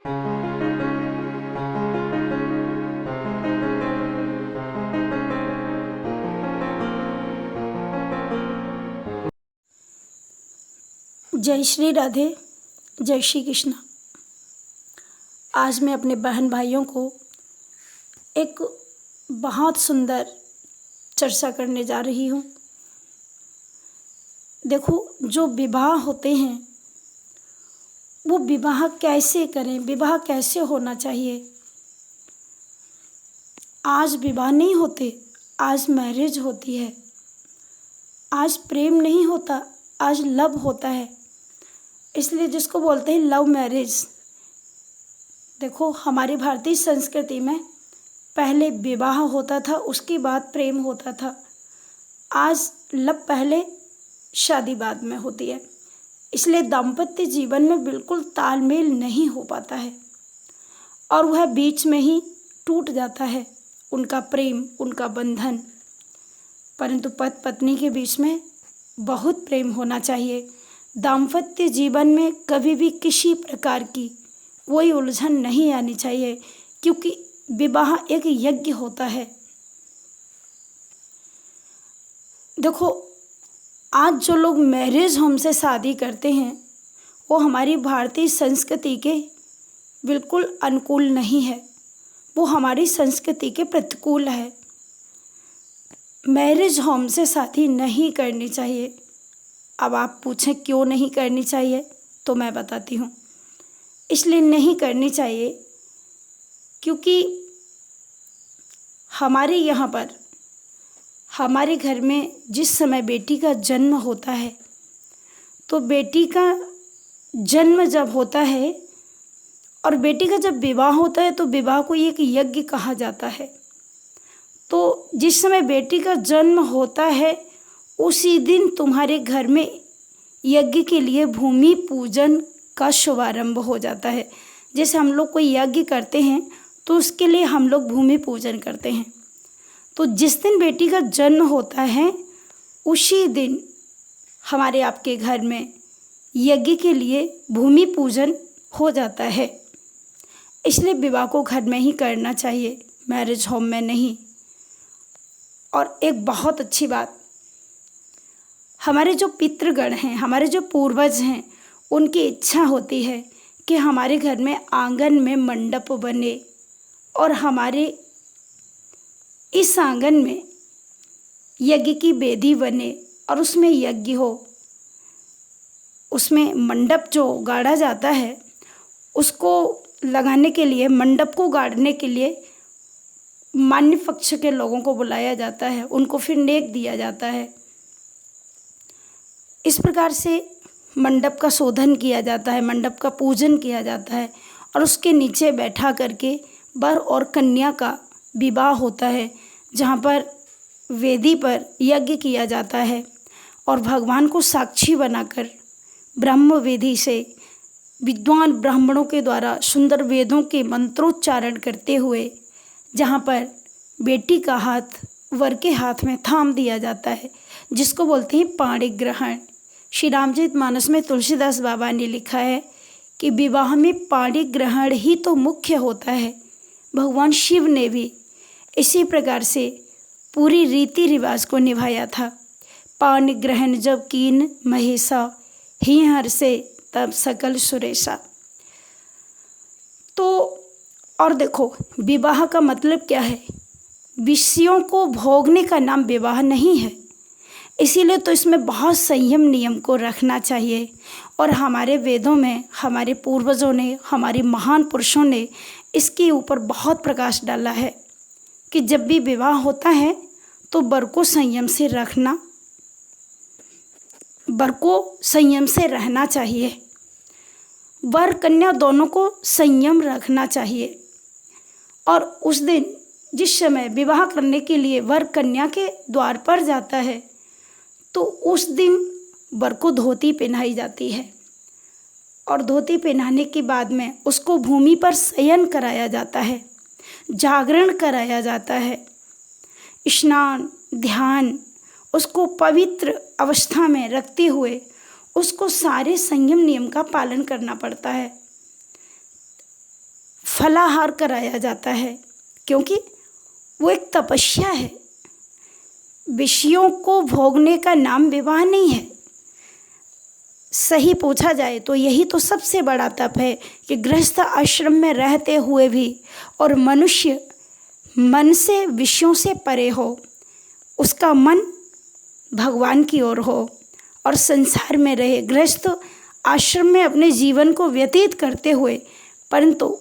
जय श्री राधे, जय श्री कृष्णा। आज मैं अपने बहन भाइयों को एक बहुत सुंदर चर्चा करने जा रही हूँ। देखो, जो विवाह होते हैं वो विवाह कैसे करें, विवाह कैसे होना चाहिए। आज विवाह नहीं होते, आज मैरिज होती है। आज प्रेम नहीं होता, आज लव होता है। इसलिए जिसको बोलते हैं लव मैरिज। देखो, हमारी भारतीय संस्कृति में पहले विवाह होता था, उसके बाद प्रेम होता था। आज लव पहले, शादी बाद में होती है। इसलिए दाम्पत्य जीवन में बिल्कुल तालमेल नहीं हो पाता है और वह बीच में ही टूट जाता है, उनका प्रेम, उनका बंधन। परंतु पति पत्नी के बीच में बहुत प्रेम होना चाहिए। दाम्पत्य जीवन में कभी भी किसी प्रकार की कोई उलझन नहीं आनी चाहिए, क्योंकि विवाह एक यज्ञ होता है। देखो, आज जो लोग मैरिज होम से शादी करते हैं वो हमारी भारतीय संस्कृति के बिल्कुल अनुकूल नहीं है, वो हमारी संस्कृति के प्रतिकूल है। मैरिज होम से शादी नहीं करनी चाहिए। अब आप पूछें क्यों नहीं करनी चाहिए, तो मैं बताती हूँ। इसलिए नहीं करनी चाहिए क्योंकि हमारे यहाँ पर, हमारे घर में जिस समय बेटी का जन्म होता है, तो बेटी का जन्म जब होता है और बेटी का जब विवाह होता है, तो विवाह को एक यज्ञ कहा जाता है। तो जिस समय बेटी का जन्म होता है, उसी दिन तुम्हारे घर में यज्ञ के लिए भूमि पूजन का शुभारंभ हो जाता है। जैसे हम लोग कोई यज्ञ करते हैं तो उसके लिए हम लोग भूमि पूजन करते हैं। तो जिस दिन बेटी का जन्म होता है, उसी दिन हमारे आपके घर में यज्ञ के लिए भूमि पूजन हो जाता है। इसलिए विवाह को घर में ही करना चाहिए, मैरिज होम में नहीं। और एक बहुत अच्छी बात, हमारे जो पितृगण हैं, हमारे जो पूर्वज हैं, उनकी इच्छा होती है कि हमारे घर में आंगन में मंडप बने और हमारे इस आंगन में यज्ञ की वेदी बने और उसमें यज्ञ हो। उसमें मंडप जो गाड़ा जाता है, उसको लगाने के लिए, मंडप को गाड़ने के लिए मान्य पक्ष के लोगों को बुलाया जाता है, उनको फिर नेक दिया जाता है। इस प्रकार से मंडप का शोधन किया जाता है, मंडप का पूजन किया जाता है और उसके नीचे बैठा करके वर और कन्या का विवाह होता है, जहाँ पर वेदी पर यज्ञ किया जाता है और भगवान को साक्षी बनाकर ब्रह्म वेदी से विद्वान ब्राह्मणों के द्वारा सुंदर वेदों के मंत्रोच्चारण करते हुए, जहाँ पर बेटी का हाथ वर के हाथ में थाम दिया जाता है, जिसको बोलते हैं पाणी ग्रहण। श्री रामचरितमानस में तुलसीदास बाबा ने लिखा है कि विवाह में पाणी ग्रहण ही तो मुख्य होता है। भगवान शिव ने भी इसी प्रकार से पूरी रीति रिवाज को निभाया था। पाणी ग्रहण जब कीन महेशा, ही हर से तब सकल सुरेशा। तो और देखो, विवाह का मतलब क्या है? विषयों को भोगने का नाम विवाह नहीं है। इसीलिए तो इसमें बहुत संयम नियम को रखना चाहिए। और हमारे वेदों में हमारे पूर्वजों ने, हमारे महान पुरुषों ने इसके ऊपर बहुत प्रकाश डाला है कि जब भी विवाह होता है तो वर को संयम से रखना, वर को संयम से रहना चाहिए। वर कन्या दोनों को संयम रखना चाहिए। और उस दिन जिस समय विवाह करने के लिए वर कन्या के द्वार पर जाता है, तो उस दिन वर को धोती पहनाई जाती है और धोती पहनाने के बाद में उसको भूमि पर शयन कराया जाता है, जागरण कराया जाता है, स्नान ध्यान, उसको पवित्र अवस्था में रखते हुए उसको सारे संयम नियम का पालन करना पड़ता है। फलाहार कराया जाता है, क्योंकि वो एक तपस्या है। विषयों को भोगने का नाम विवाह नहीं है। सही पूछा जाए तो यही तो सबसे बड़ा तप है कि गृहस्थ आश्रम में रहते हुए भी और मनुष्य मन से विषयों से परे हो, उसका मन भगवान की ओर हो और संसार में रहे। गृहस्थ आश्रम में अपने जीवन को व्यतीत करते हुए परंतु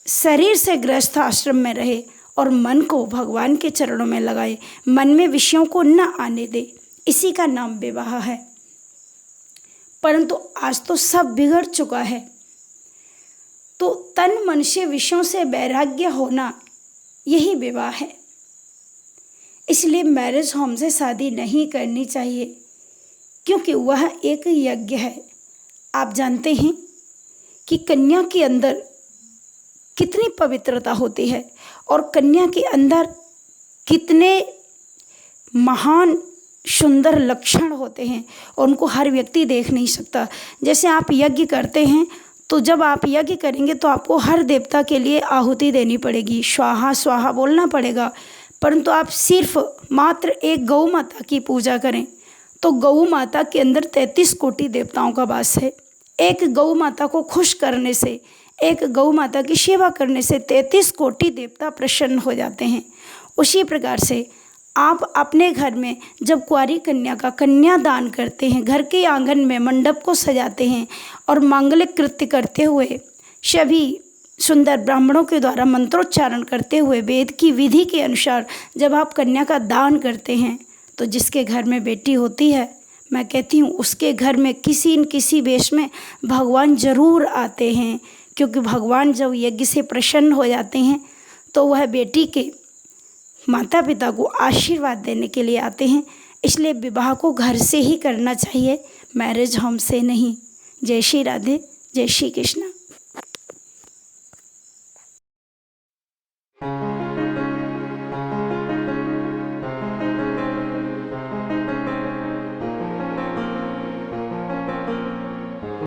शरीर से गृहस्थ आश्रम में रहे और मन को भगवान के चरणों में लगाए, मन में विषयों को न आने दे, इसी का नाम विवाह है। परंतु आज तो सब बिगड़ चुका है। तो तन मन से विषयों से वैराग्य होना यही विवाह है। इसलिए मैरिज होम से शादी नहीं करनी चाहिए, क्योंकि वह एक यज्ञ है। आप जानते हैं कि कन्या के अंदर कितनी पवित्रता होती है और कन्या के अंदर कितने महान सुंदर लक्षण होते हैं और उनको हर व्यक्ति देख नहीं सकता। जैसे आप यज्ञ करते हैं तो जब आप यज्ञ करेंगे तो आपको हर देवता के लिए आहुति देनी पड़ेगी, स्वाहा स्वाहा बोलना पड़ेगा। परंतु आप सिर्फ मात्र एक गौ माता की पूजा करें तो गौ माता के अंदर 33 कोटि देवताओं का वास है। एक गौ माता को खुश करने से, एक गौ माता की सेवा करने से 33 कोटि देवता प्रसन्न हो जाते हैं। उसी प्रकार से आप अपने घर में जब कुंवारी कन्या का कन्यादान करते हैं, घर के आंगन में मंडप को सजाते हैं और मांगलिक कृत्य करते हुए सभी सुंदर ब्राह्मणों के द्वारा मंत्रोच्चारण करते हुए वेद की विधि के अनुसार जब आप कन्या का दान करते हैं तो जिसके घर में बेटी होती है, मैं कहती हूँ उसके घर में किसी न किसी वेश में भगवान जरूर आते हैं, क्योंकि भगवान जब यज्ञ से प्रसन्न हो जाते हैं तो वह बेटी के माता पिता को आशीर्वाद देने के लिए आते हैं। इसलिए विवाह को घर से ही करना चाहिए, मैरिज होम से नहीं। जय श्री राधे, जय श्री कृष्ण।